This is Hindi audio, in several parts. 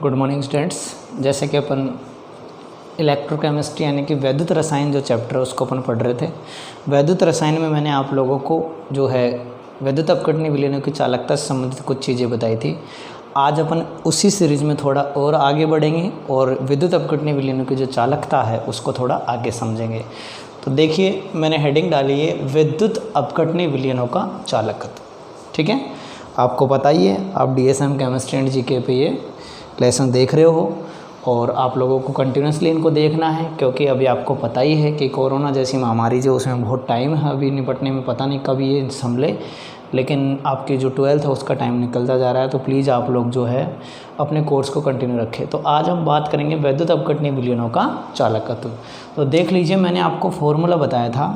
Good morning students. जैसे कि अपन इलेक्ट्रोकेमिस्ट्री यानी कि वैद्युत रसायन जो चैप्टर है उसको अपन पढ़ रहे थे। वैद्युत रसायन में मैंने आप लोगों को जो है वैद्युत अपघटनीय विलयनों की चालकता से संबंधित कुछ चीज़ें बताई थी। आज अपन उसी सीरीज़ में थोड़ा और आगे बढ़ेंगे और विद्युत अपघटनीय विलयनों की जो चालकता है उसको थोड़ा आगे समझेंगे। तो देखिए मैंने हेडिंग डाली है विद्युत अपघटनीय विलयनों का चालकत्व। ठीक है, आपको पता ही है, आप डीएसएम केमिस्ट्री एंड जीके पे ये लेसन देख रहे हो और आप लोगों को कंटिन्यूसली इनको देखना है, क्योंकि अभी आपको पता ही है कि कोरोना जैसी महामारी जो उसमें बहुत टाइम है अभी निपटने में, पता नहीं कब ये संभले, लेकिन आपकी जो 12th है उसका टाइम निकलता जा रहा है। तो प्लीज़ आप लोग जो है अपने कोर्स को कंटिन्यू रखें। तो आज हम बात करेंगे वैद्युत अपघटनीय विलयनों का चालकत्व। तो देख लीजिए, मैंने आपको फॉर्मूला बताया था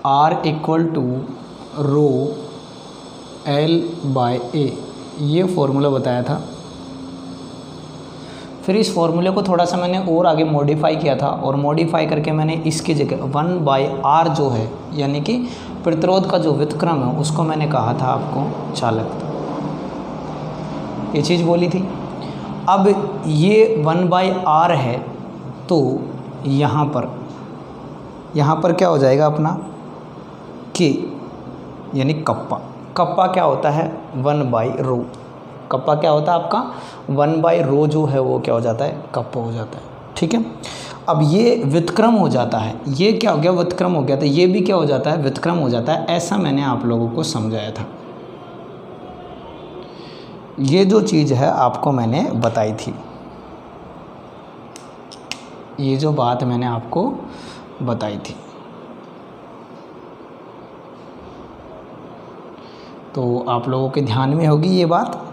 R = रो L/A, ये फार्मूला बताया था। फिर इस फार्मूले को थोड़ा सा मैंने और आगे मॉडिफाई किया था और मॉडिफाई करके मैंने इसकी जगह 1/R जो है यानी कि प्रतिरोध का जो व्युत्क्रम है उसको मैंने कहा था आपको चालकता, ये चीज़ बोली थी। अब ये 1/R है तो यहाँ पर क्या हो जाएगा अपना K यानी कप्पा क्या होता है 1/ρ। कप्पा क्या होता है आपका 1/ρ जो है वो क्या हो जाता है कप्पा हो जाता है। ठीक है, अब ये व्युत्क्रम हो जाता है, ये क्या हो गया व्युत्क्रम हो गया, तो ये भी क्या हो जाता है व्युत्क्रम हो जाता है। ऐसा मैंने आप लोगों को समझाया था, ये जो चीज़ है आपको मैंने बताई थी, ये जो बात मैंने आपको बताई थी। तो आप लोगों के ध्यान में होगी ये बात,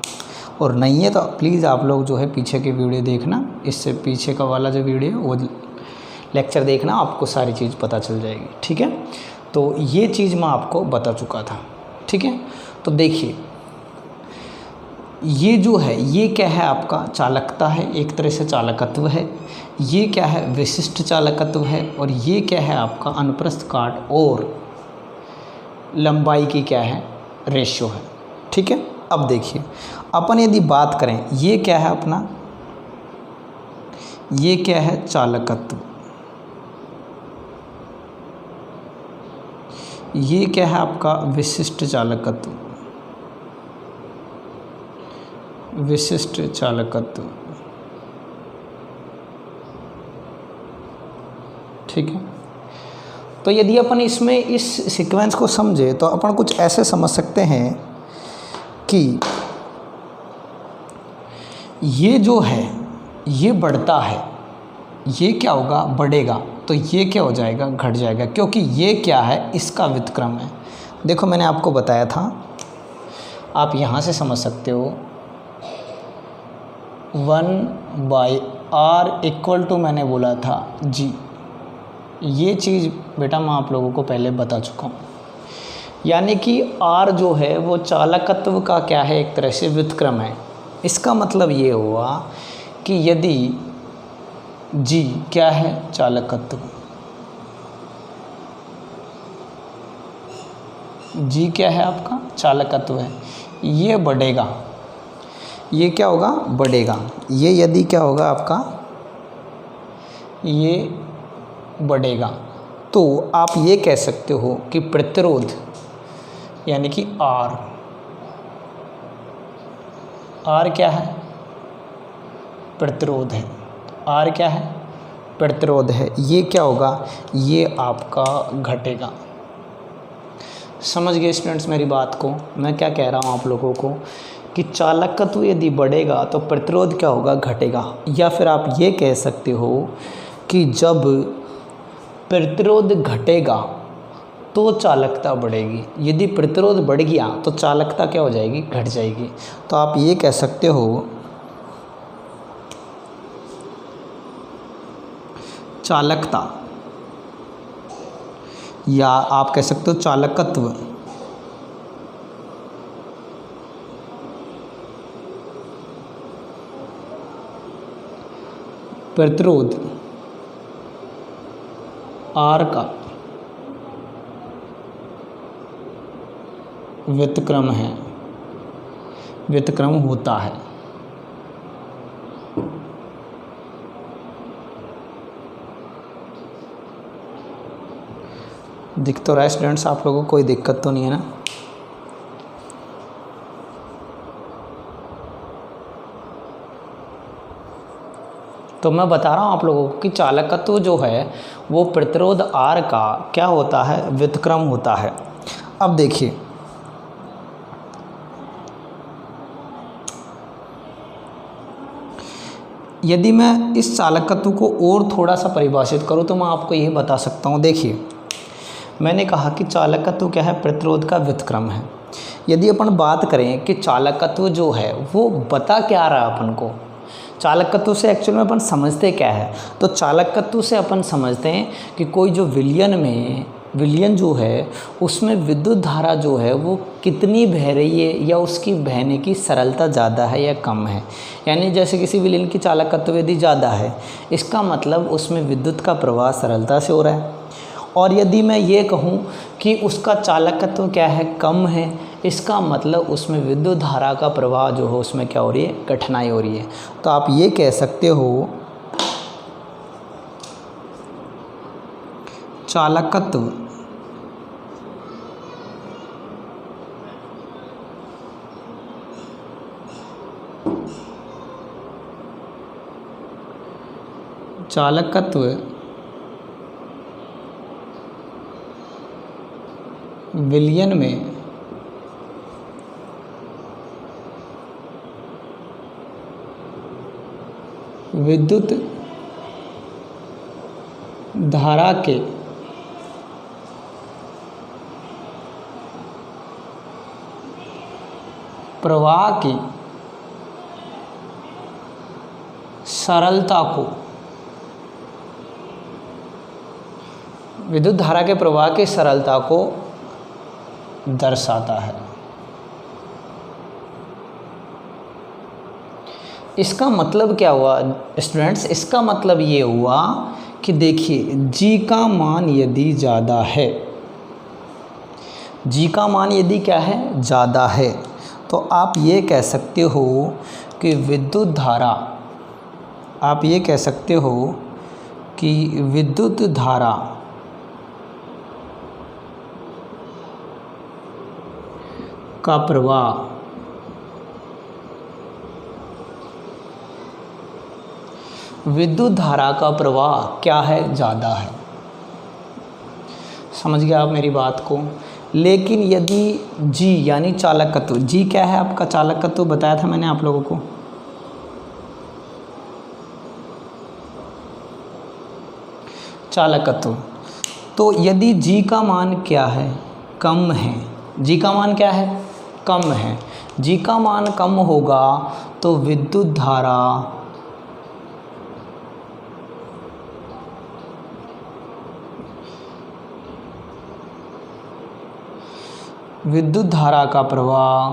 और नहीं है तो प्लीज़ आप लोग जो है पीछे के वीडियो देखना, इससे पीछे का वाला जो वीडियो है वो लेक्चर देखना, आपको सारी चीज़ पता चल जाएगी। ठीक है, तो ये चीज़ मैं आपको बता चुका था। ठीक है, तो देखिए ये जो है ये क्या है आपका चालकता है, एक तरह से चालकत्व है। ये क्या है विशिष्ट चालकत्व है, और ये क्या है आपका अनुप्रस्थ काट और लंबाई की क्या है रेशियो है। ठीक है, अब देखिए अपन यदि बात करें, ये क्या है अपना, ये क्या है चालकत्व, ये क्या है आपका विशिष्ट चालकत्व, विशिष्ट चालकत्व। ठीक है, तो यदि अपन इसमें इस सीक्वेंस को समझे तो अपन कुछ ऐसे समझ सकते हैं कि ये जो है ये बढ़ता है, ये क्या होगा बढ़ेगा, तो ये क्या हो जाएगा घट जाएगा, क्योंकि ये क्या है इसका व्युत्क्रम है। देखो मैंने आपको बताया था, आप यहाँ से समझ सकते हो 1/R = मैंने बोला था G। ये चीज़ बेटा मैं आप लोगों को पहले बता चुका हूँ, यानी कि R जो है वो चालकत्व का क्या है एक तरह से व्युत्क्रम है। इसका मतलब ये हुआ कि यदि G क्या है चालकत्व, G क्या है आपका चालकत्व है, ये बढ़ेगा, ये क्या होगा बढ़ेगा, ये यदि क्या होगा आपका ये बढ़ेगा, तो आप ये कह सकते हो कि प्रतिरोध यानी कि R क्या है प्रतिरोध है, R क्या है प्रतिरोध है, ये क्या होगा ये आपका घटेगा। समझ गए स्टूडेंट्स मेरी बात को, मैं क्या कह रहा हूँ आप लोगों को कि चालकत्व यदि बढ़ेगा तो प्रतिरोध क्या होगा घटेगा। या फिर आप ये कह सकते हो कि जब प्रतिरोध घटेगा तो चालकता बढ़ेगी, यदि प्रतिरोध बढ़ गया तो चालकता क्या हो जाएगी घट जाएगी। तो आप ये कह सकते हो चालकता, या आप कह सकते हो चालकत्व प्रतिरोध R का व्युत्क्रम है, व्युत्क्रम होता है। दिख तो रहा है स्टूडेंट्स आप लोगों को, कोई दिक्कत तो नहीं है ना? तो मैं बता रहा हूँ आप लोगों को कि चालकत्व जो है वो प्रतिरोध R का क्या होता है, व्युत्क्रम होता है। अब देखिए, यदि मैं इस चालकत्व को और थोड़ा सा परिभाषित करूँ तो मैं आपको यही बता सकता हूँ। देखिए, मैंने कहा कि चालकत्व क्या है, प्रतिरोध का व्युत्क्रम है। यदि अपन बात करें कि चालकत्व जो है वो बता क्या रहा है अपन को, चालकत्व से एक्चुअल में अपन समझते क्या है, तो चालकत्व से अपन समझते हैं कि कोई जो विलयन जो है उसमें विद्युत धारा जो है वो कितनी बह रही है या उसकी बहने की सरलता ज़्यादा है या कम है। यानी जैसे किसी विलयन की चालकत्व यदि ज़्यादा है, इसका मतलब उसमें विद्युत का प्रवाह सरलता से हो रहा है। और यदि मैं ये कहूँ कि उसका चालकत्व क्या है, कम है, इसका मतलब उसमें विद्युत धारा का प्रवाह जो हो उसमें क्या हो रही है, कठिनाई हो रही है। तो आप ये कह सकते हो चालकत्व विलयन में विद्युत धारा के प्रवाह की सरलता को, विद्युत धारा के प्रवाह की सरलता को दर्शाता है। इसका मतलब क्या हुआ स्टूडेंट्स, इसका मतलब ये हुआ कि देखिए जी का मान यदि ज़्यादा है, जी का मान यदि क्या है, ज़्यादा है, तो आप ये कह सकते हो कि विद्युत धारा, आप ये कह सकते हो कि विद्युत धारा का प्रवाह क्या है, ज़्यादा है। समझ गया आप मेरी बात को? लेकिन यदि जी यानी चालकत्व, जी क्या है आपका, चालकत्व बताया था मैंने आप लोगों को, चालकत्व, तो यदि जी का मान क्या है, कम है, जी का मान क्या है, कम है, जी का मान कम होगा तो विद्युत धारा का प्रवाह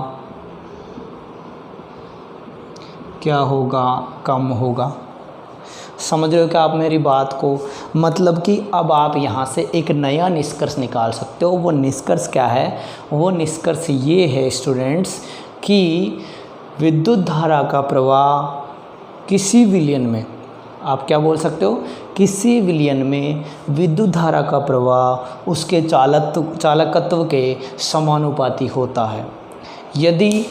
क्या होगा, कम होगा। समझ रहे हो क्या आप मेरी बात को? मतलब कि अब आप यहाँ से एक नया निष्कर्ष निकाल सकते हो। वो निष्कर्ष क्या है? वो निष्कर्ष ये है स्टूडेंट्स कि विद्युत धारा का प्रवाह किसी विलयन में, आप क्या बोल सकते हो, किसी विलयन में विद्युत धारा का प्रवाह उसके चालकत्व के समानुपाती होता है। यदि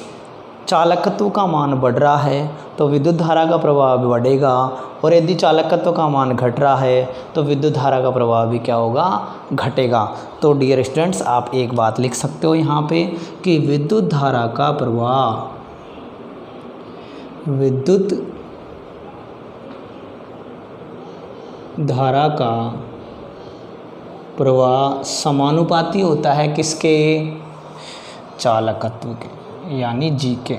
चालकत्व का मान बढ़ रहा है तो विद्युत धारा का प्रवाह भी बढ़ेगा, और यदि चालकत्व का मान घट रहा है तो विद्युत धारा का प्रवाह भी क्या होगा, घटेगा। तो डियर स्टूडेंट्स, आप एक बात लिख सकते हो यहाँ पे कि विद्युत धारा का प्रवाह समानुपाती होता है किसके, चालकत्व के, यानी जी के।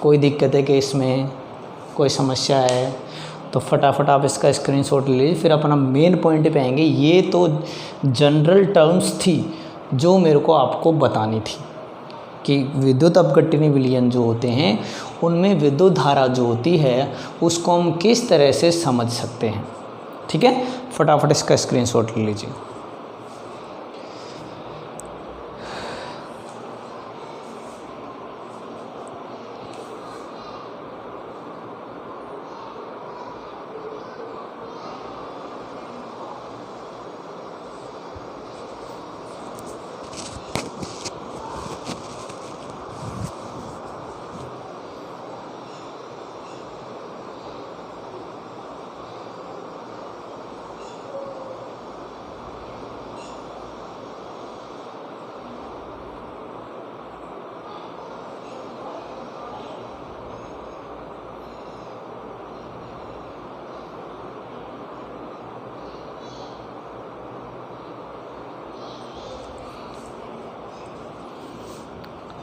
कोई दिक्कत है कि इसमें कोई समस्या है तो फटाफट आप इसका स्क्रीनशॉट ले लीजिए, फिर अपना मेन पॉइंट पे आएंगे। ये तो जनरल टर्म्स थी जो मेरे को आपको बतानी थी कि विद्युत अपघटनी विलयन जो होते हैं उनमें विद्युत धारा जो होती है उसको हम किस तरह से समझ सकते हैं। ठीक है, फटाफट इसका स्क्रीनशॉट ले लीजिए।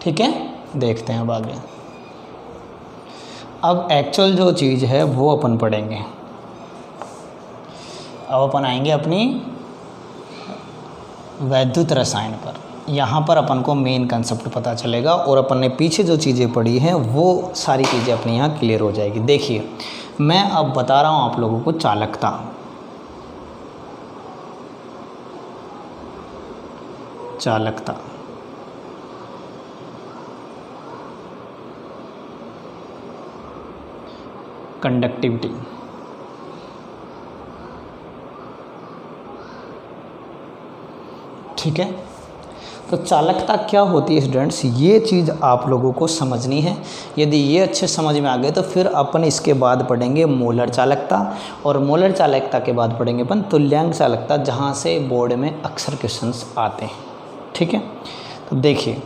ठीक है, देखते हैं अब आगे। अब एक्चुअल जो चीज़ है वो अपन पढ़ेंगे। अब अपन आएंगे अपनी वैद्युत रसायन पर। यहाँ पर अपन को मेन कंसेप्ट पता चलेगा और अपन ने पीछे जो चीज़ें पढ़ी हैं वो सारी चीज़ें अपने यहाँ क्लियर हो जाएगी। देखिए, मैं अब बता रहा हूँ आप लोगों को चालकता। चालकता, कंडक्टिविटी, ठीक है। तो चालकता क्या होती है स्टूडेंट्स, ये चीज़ आप लोगों को समझनी है। यदि ये अच्छे समझ में आ गए तो फिर अपन इसके बाद पढ़ेंगे मोलर चालकता, और मोलर चालकता के बाद पढ़ेंगे अपन तुल्यांक चालकता, जहाँ से बोर्ड में अक्सर क्वेश्चंस आते हैं, ठीक है। तो देखिए,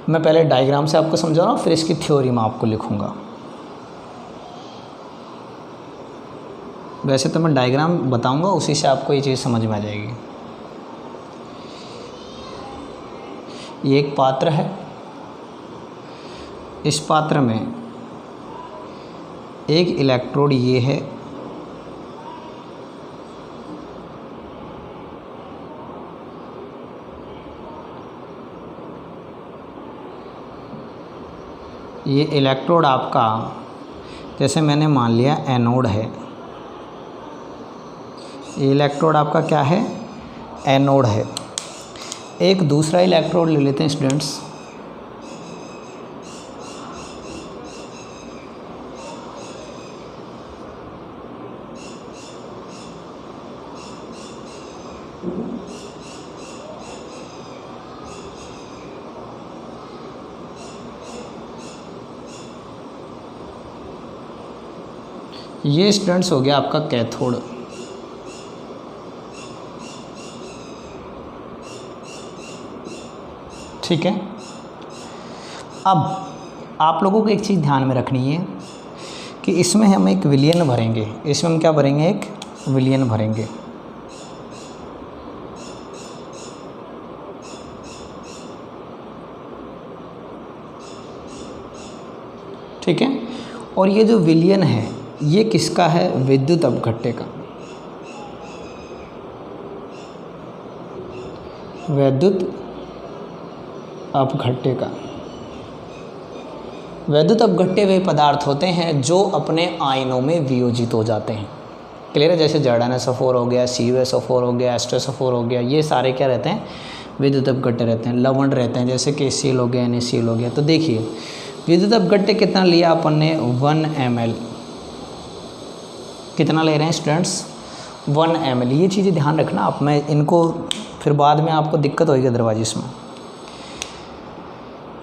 मैं पहले डायग्राम से आपको समझा रहा हूँ, फिर इसकी थ्योरी में आपको लिखूँगा। वैसे तो मैं डायग्राम बताऊँगा, उसी से आपको ये चीज़ समझ में आ जाएगी। ये एक पात्र है, इस पात्र में एक इलेक्ट्रोड ये है, ये इलेक्ट्रोड आपका, जैसे मैंने मान लिया एनोड है, ये इलेक्ट्रोड आपका क्या है, एनोड है। एक दूसरा इलेक्ट्रोड ले लेते हैं स्टूडेंट्स, ये स्टूडेंट्स हो गया आपका कैथोड। ठीक है। अब आप लोगों को एक चीज़ ध्यान में रखनी है कि इसमें हम एक विलयन भरेंगे। इसमें हम क्या भरेंगे, एक विलयन भरेंगे। ठीक है। और ये जो विलयन है ये किसका है, विद्युत अपघट्य का। विद्युत अपघट्य का। विद्युत अपघट्य वे पदार्थ होते हैं जो अपने आयनों में वियोजित हो जाते हैं। क्लियर है। जैसे ZnSO4 हो गया, CuSO4 हो गया, H2SO4 हो गया, ये सारे क्या रहते हैं, विद्युत अपघट्य रहते हैं। लवण रहते हैं, जैसे KCl हो गया, NaCl हो गया। तो देखिए विद्युत अपघट्य कितना लिया अपन ने, 1 ml। कितना ले रहे हैं स्टूडेंट्स, 1 ml। ये चीज़ें ध्यान रखना आप, मैं इनको फिर बाद में आपको दिक्कत होगी अदरवाइज इसमें।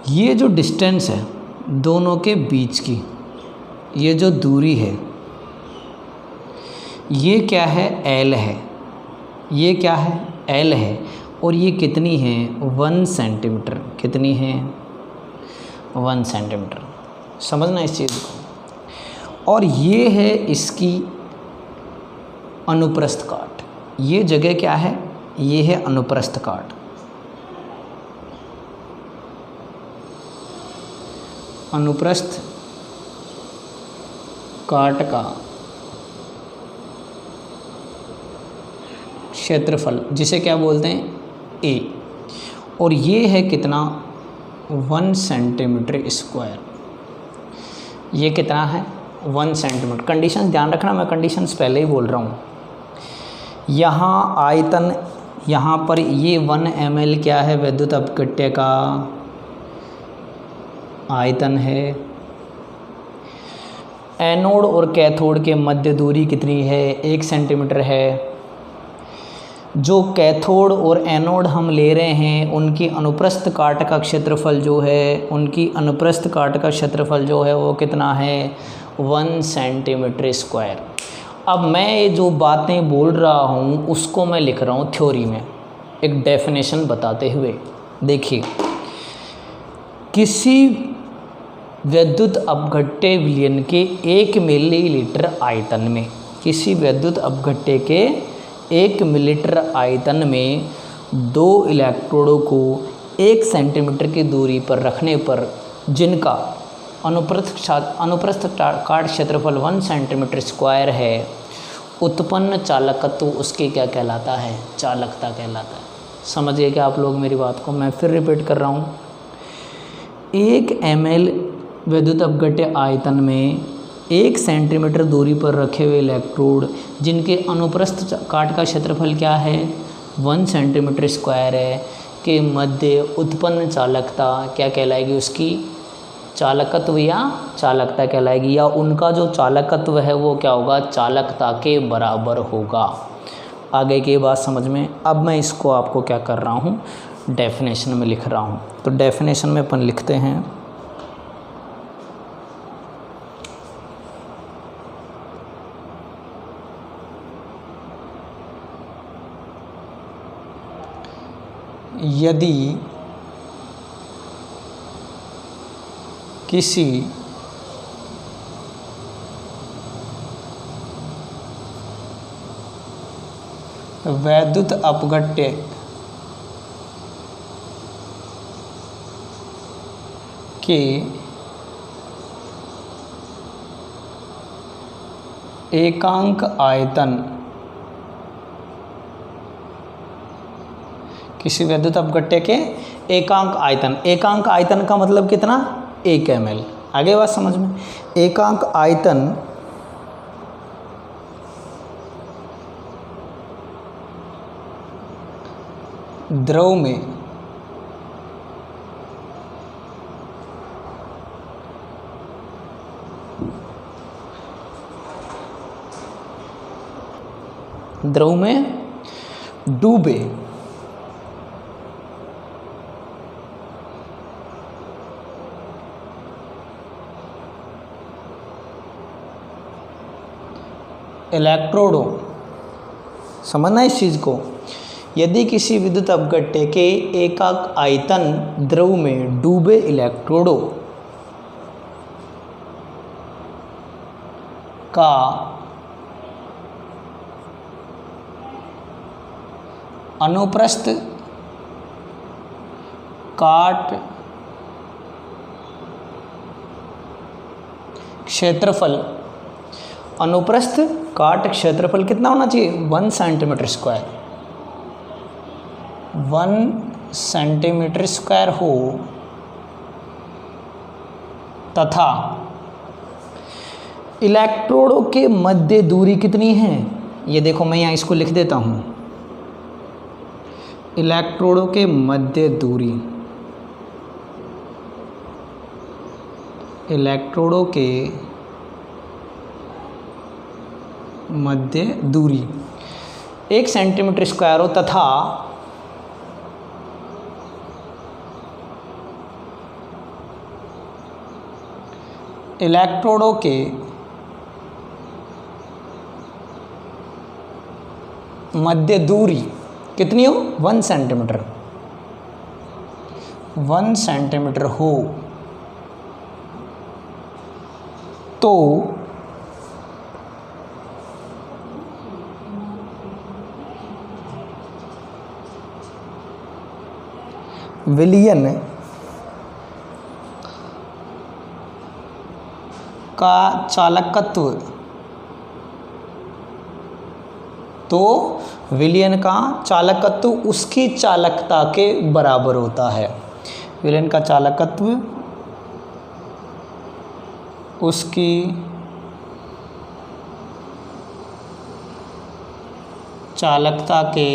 ये जो डिस्टेंस है दोनों के बीच की, ये जो दूरी है ये क्या है, L है। ये क्या है, L है। और ये कितनी है, 1 सेंटीमीटर। कितनी है, 1 सेंटीमीटर। समझना इस चीज़ को। और ये है इसकी अनुप्रस्थ काट। ये जगह क्या है, ये है अनुप्रस्थ काट। अनुप्रस्थ काट का क्षेत्रफल, जिसे क्या बोलते हैं, A। और ये है कितना, 1 सेंटीमीटर स्क्वायर। ये कितना है, 1 सेंटीमीटर। कंडीशंस ध्यान रखना, मैं कंडीशंस पहले ही बोल रहा हूँ। यहाँ आयतन, यहाँ पर ये 1 ml क्या है, विद्युत अपघट्य का आयतन है। एनोड और कैथोड के मध्य दूरी कितनी है, 1 सेंटीमीटर है। जो कैथोड और एनोड हम ले रहे हैं उनकी अनुप्रस्थ काट का क्षेत्रफल जो है, उनकी अनुप्रस्थ काट का क्षेत्रफल जो है वो कितना है, 1 सेंटीमीटर स्क्वायर। अब मैं ये जो बातें बोल रहा हूँ उसको मैं लिख रहा हूँ थ्योरी में, एक डेफिनेशन बताते हुए। देखिए, किसी विद्युत अपघट्य विलयन के 1 मिलीलीटर आयतन में, किसी विद्युत अपघट्य के 1 मिलीलीटर आयतन में 2 इलेक्ट्रोडों को 1 सेंटीमीटर की दूरी पर रखने पर जिनका अनुप्रस्थ काट क्षेत्रफल 1 सेंटीमीटर स्क्वायर है, उत्पन्न चालकत्व उसके क्या कहलाता है? चालकता कहलाता है। समझिए क्या आप लोग मेरी बात को? मैं फिर रिपीट कर रहा हूँ। 1 ml विद्युत अपघट्य आयतन में 1 सेंटीमीटर दूरी पर रखे हुए इलेक्ट्रोड जिनके अनुप्रस्थ काट का क्षेत्रफल क्या है? 1 सेंटीमीटर स्क्वायर है, के मध्य उत्पन्न चालकता क्या कहलाएगी? उसकी चालकत्व या चालकता कहलाएगी, या उनका जो चालकत्व है वो क्या होगा? चालकता के बराबर होगा। आगे की बात समझ में। अब मैं इसको आपको क्या कर रहा हूँ? डेफिनेशन में लिख रहा हूँ। तो डेफिनेशन में अपन लिखते हैं यदि किसी वैद्युत अपघट्य के एकांक आयतन, किसी वैद्युत अपघट्य के एकांक आयतन, एकांक आयतन का मतलब कितना? 1 ml। आगे बात समझ में। एकांक आयतन द्रव में डूबे इलेक्ट्रोडों, समझना इस चीज़ को, यदि किसी विद्युत अपघट्य के एकांक आयतन द्रव में डूबे इलेक्ट्रोडों का अनुप्रस्थ काट क्षेत्रफल, अनुप्रस्थ काट क्षेत्रफल कितना होना चाहिए? 1 सेंटीमीटर स्क्वायर, 1 सेंटीमीटर स्क्वायर हो तथा इलेक्ट्रोडों के मध्य दूरी कितनी है? ये देखो मैं यहाँ इसको लिख देता हूँ। इलेक्ट्रोडों के मध्य दूरी, इलेक्ट्रोडों के मध्य दूरी 1 सेंटीमीटर स्क्वायर हो तथा इलेक्ट्रोडों के मध्य दूरी कितनी हो? 1 सेंटीमीटर, 1 सेंटीमीटर हो तो विलयन का चालकत्व, तो विलयन का चालकत्व उसकी चालकता के बराबर होता है। विलयन का चालकत्व उसकी चालकता के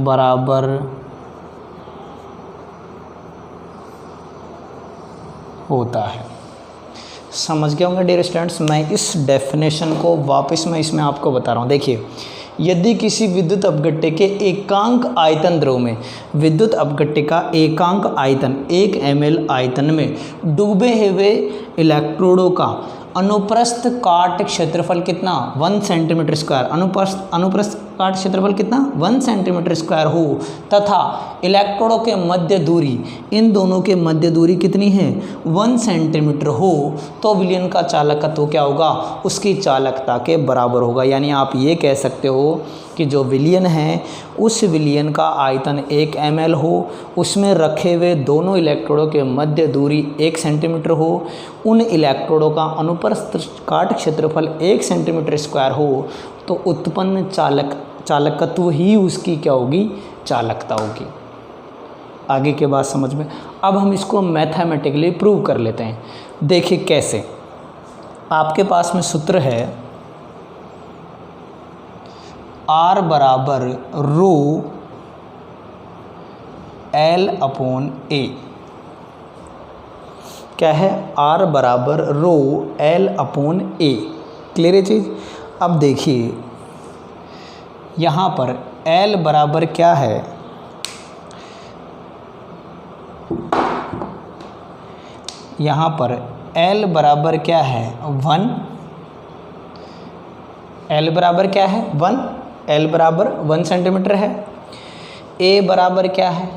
बराबर होता है। समझ गए होंगे डियर स्टूडेंट्स। मैं इस डेफिनेशन को वापस मैं इसमें आपको बता रहा हूँ। देखिए, यदि किसी विद्युत अपघट्य के एकांक आयतन द्रव में, विद्युत अपघट्य का एकांक आयतन 1 ml आयतन में डूबे हुए इलेक्ट्रोडों का अनुप्रस्थ काट क्षेत्रफल कितना? 1 सेंटीमीटर स्क्वायर। अनुप्रस्थ काट क्षेत्रफल कितना 1 सेंटीमीटर स्क्वायर हो तथा इलेक्ट्रोडों के मध्य दूरी, इन दोनों के मध्य दूरी कितनी है 1 सेंटीमीटर हो, तो विलयन का चालकत्व क्या होगा, उसकी चालकता के बराबर होगा। यानी आप ये कह सकते हो कि जो विलयन है उस विलयन का आयतन 1 ml हो, उसमें रखे हुए दोनों इलेक्ट्रोडों के मध्य दूरी 1 सेंटीमीटर हो, उन इलेक्ट्रोडों का अनुप्रस्थ काट क्षेत्रफल 1 सेंटीमीटर स्क्वायर हो, तो उत्पन्न चालकत्व ही उसकी क्या होगी, चालकता होगी। आगे के बात समझ में। अब हम इसको मैथमेटिकली प्रूव कर लेते हैं। देखिए कैसे, आपके पास में सूत्र है R बराबर रो L अपॉन A। क्या है, R बराबर रो L अपॉन A। क्लियर है चीज़। अब देखिए यहाँ पर L बराबर क्या है, यहाँ पर L बराबर क्या है 1, L बराबर क्या है 1, L बराबर 1 सेंटीमीटर है। A बराबर क्या है,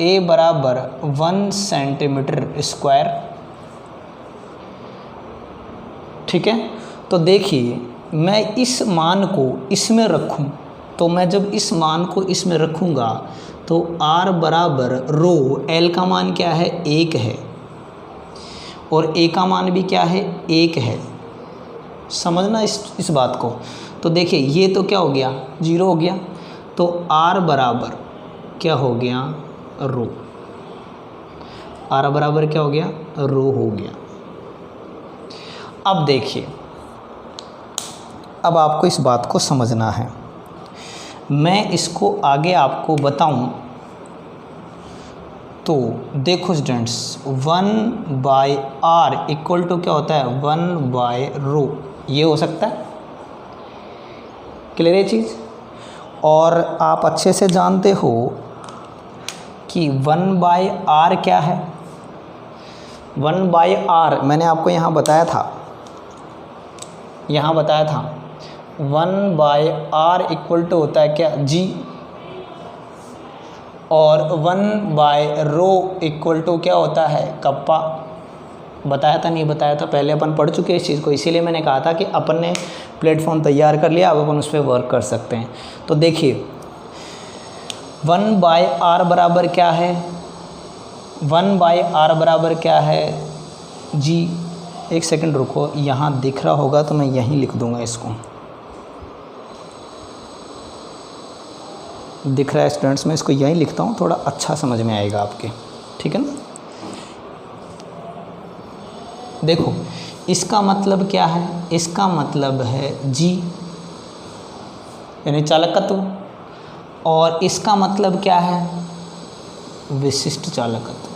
A बराबर 1 सेंटीमीटर स्क्वायर। ठीक है, तो देखिए मैं इस मान को इसमें रखूं, तो मैं जब इस मान को इसमें रखूंगा तो R बराबर रो L का मान क्या है 1 है और A का मान भी क्या है 1 है। समझना इस बात को। तो देखिए ये तो क्या हो गया 0 हो गया, तो R बराबर क्या हो गया रो, R बराबर क्या हो गया रो हो गया। अब देखिए, अब आपको इस बात को समझना है, मैं इसको आगे आपको बताऊं। तो देखो स्टूडेंट्स 1/r इक्वल टू क्या होता है 1/रो, ये हो सकता है। क्लियर है चीज़। और आप अच्छे से जानते हो कि 1/r क्या है, 1/r मैंने आपको यहाँ बताया था, 1/r इक्वल टू होता है क्या g, और 1/रो इक्वल टू क्या होता है कप्पा। बताया था नहीं बताया था, पहले अपन पढ़ चुके हैं इस चीज़ को, इसीलिए मैंने कहा था कि अपन ने प्लेटफॉर्म तैयार कर लिया, अब अपन उस पर वर्क कर सकते हैं। तो देखिए 1/r बराबर क्या है, 1/r बराबर क्या है जी। एक सेकंड रुको, यहाँ दिख रहा होगा तो मैं यहीं लिख दूंगा, इसको दिख रहा है स्टूडेंट्स, मैं इसको यहीं लिखता हूँ, थोड़ा अच्छा समझ में आएगा आपके। ठीक है ना। देखो इसका मतलब क्या है, इसका मतलब है जी यानी चालकत्व, और इसका मतलब क्या है विशिष्ट चालकत्व।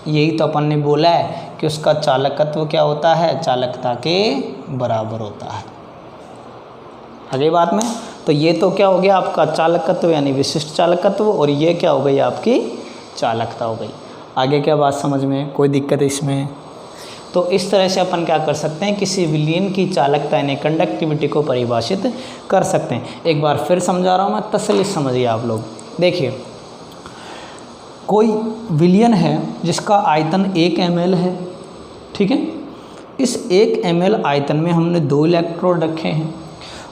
यही तो अपन ने बोला है कि उसका चालकत्व क्या होता है, चालकता के बराबर होता है। आगे बात में, तो ये तो क्या हो गया आपका चालकत्व यानी विशिष्ट चालकत्व, और ये क्या हो गई आपकी चालकता हो गई। आगे क्या बात समझ में, कोई दिक्कत है इसमें। तो इस तरह से अपन क्या कर सकते हैं, किसी विलयन की चालकता यानी कंडक्टिविटी को परिभाषित कर सकते हैं। एक बार फिर समझा रहा हूँ मैं, तसल्ली समझिए आप लोग। देखिए कोई विलयन है जिसका आयतन 1 ml है, ठीक है। इस 1 ml आयतन में हमने 2 इलेक्ट्रोड रखे हैं,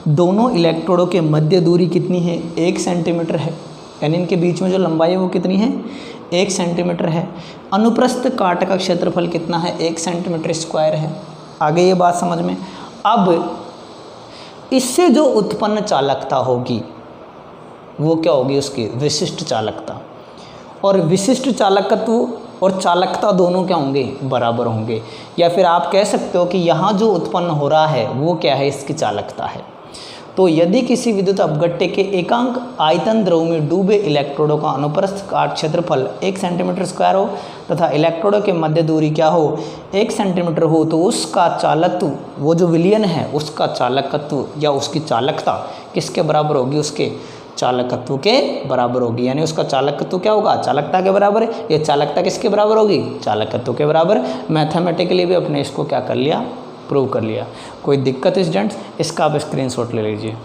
दोनों इलेक्ट्रोडों के मध्य दूरी कितनी है 1 सेंटीमीटर है, यानी इनके बीच में जो लंबाई है वो कितनी है 1 सेंटीमीटर है। अनुप्रस्थ काट का क्षेत्रफल कितना है 1 सेंटीमीटर स्क्वायर है। आगे ये बात समझ में। अब इससे जो उत्पन्न चालकता होगी वो क्या होगी, उसकी विशिष्ट चालकता। और विशिष्ट चालकत्व और चालकता दोनों क्या होंगे, बराबर होंगे। या फिर आप कह सकते हो कि यहाँ जो उत्पन्न हो रहा है वो क्या है, इसकी चालकता है। तो यदि किसी विद्युत अपघट्य के एकांक आयतन द्रव में डूबे इलेक्ट्रोडों का अनुप्रस्थ काट क्षेत्रफल 1 सेंटीमीटर स्क्वायर हो तथा इलेक्ट्रोडों के मध्य दूरी क्या हो 1 सेंटीमीटर हो, तो उसका चालकत्व, वो जो विलयन है उसका चालकत्व या उसकी चालकता किसके बराबर होगी, उसके चालकत्व के बराबर होगी। यानी उसका चालकत्व क्या होगा, चालकता के बराबर है। ये चालकता किसके बराबर होगी, चालकत्व के बराबर। मैथमेटिकली भी अपने इसको क्या कर लिया, प्रूव कर लिया। कोई दिक्कत स्टूडेंट्स, इसका आप स्क्रीनशॉट ले लीजिए।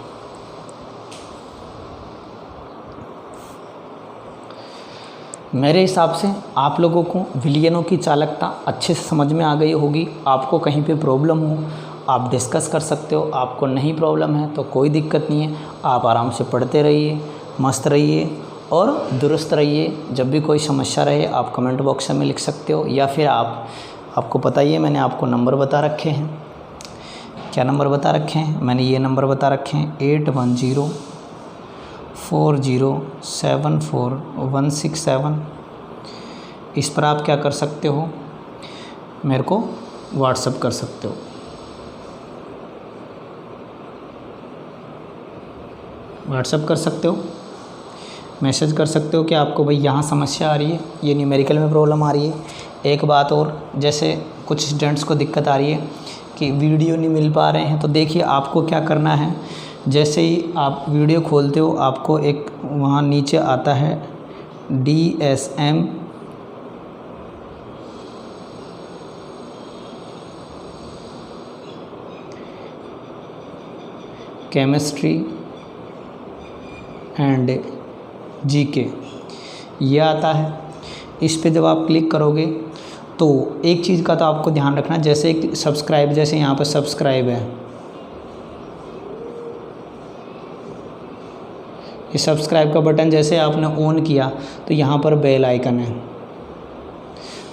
मेरे हिसाब से आप लोगों को विलियनों की चालकता अच्छे से समझ में आ गई होगी। आपको कहीं पे प्रॉब्लम हो आप डिस्कस कर सकते हो, आपको नहीं प्रॉब्लम है तो कोई दिक्कत नहीं है, आप आराम से पढ़ते रहिए, मस्त रहिए और दुरुस्त रहिए। जब भी कोई समस्या रहे आप कमेंट बॉक्स में लिख सकते हो, या फिर आपको पता ही है मैंने आपको नंबर बता रखे हैं। क्या नंबर बता रखे हैं? मैंने ये नंबर बता रखे हैं 8104074167। इस पर आप क्या कर सकते हो, मेरे को व्हाट्सअप कर सकते हो। व्हाट्सअप कर सकते हो, मैसेज कर सकते हो कि आपको भाई यहाँ समस्या आ रही है, ये न्यूमेरिकल में प्रॉब्लम आ रही है। एक बात और, जैसे कुछ स्टूडेंट्स को दिक्कत आ रही है कि वीडियो नहीं मिल पा रहे हैं, तो देखिए आपको क्या करना है। जैसे ही आप वीडियो खोलते हो आपको एक वहाँ नीचे आता है DSM केमिस्ट्री एंड GK ये आता है। इस पे जब आप क्लिक करोगे तो एक चीज़ का तो आपको ध्यान रखना, जैसे एक सब्सक्राइब, जैसे यहाँ पर सब्सक्राइब है, ये सब्सक्राइब का बटन जैसे आपने ऑन किया तो यहाँ पर बेल आइकन है।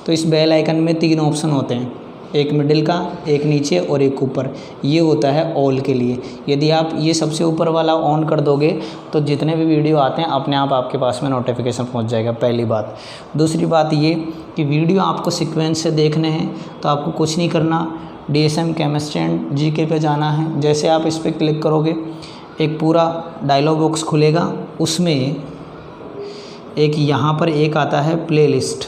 तो इस बेल आइकन में 3 ऑप्शन होते हैं, एक मिडिल का, एक नीचे और एक ऊपर। ये होता है ऑल के लिए। यदि आप ये सबसे ऊपर वाला ऑन कर दोगे तो जितने भी वीडियो आते हैं अपने आप आपके पास में नोटिफिकेशन पहुंच जाएगा, पहली बात। दूसरी बात ये कि वीडियो आपको सीक्वेंस से देखने हैं तो आपको कुछ नहीं करना, DSM केमिस्ट्री एंड GK पे जाना है। जैसे आप इस पर क्लिक करोगे एक पूरा डायलॉग बॉक्स खुलेगा, उसमें एक यहाँ पर एक आता है प्लेलिस्ट।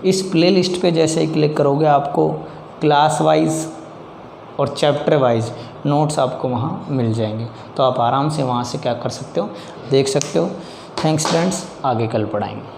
इस प्लेलिस्ट पे जैसे ही क्लिक करोगे आपको क्लास वाइज और चैप्टर वाइज नोट्स आपको वहाँ मिल जाएंगे, तो आप आराम से वहाँ से क्या कर सकते हो, देख सकते हो। थैंक्स फ्रेंड्स, आगे कल पढ़ाएंगे।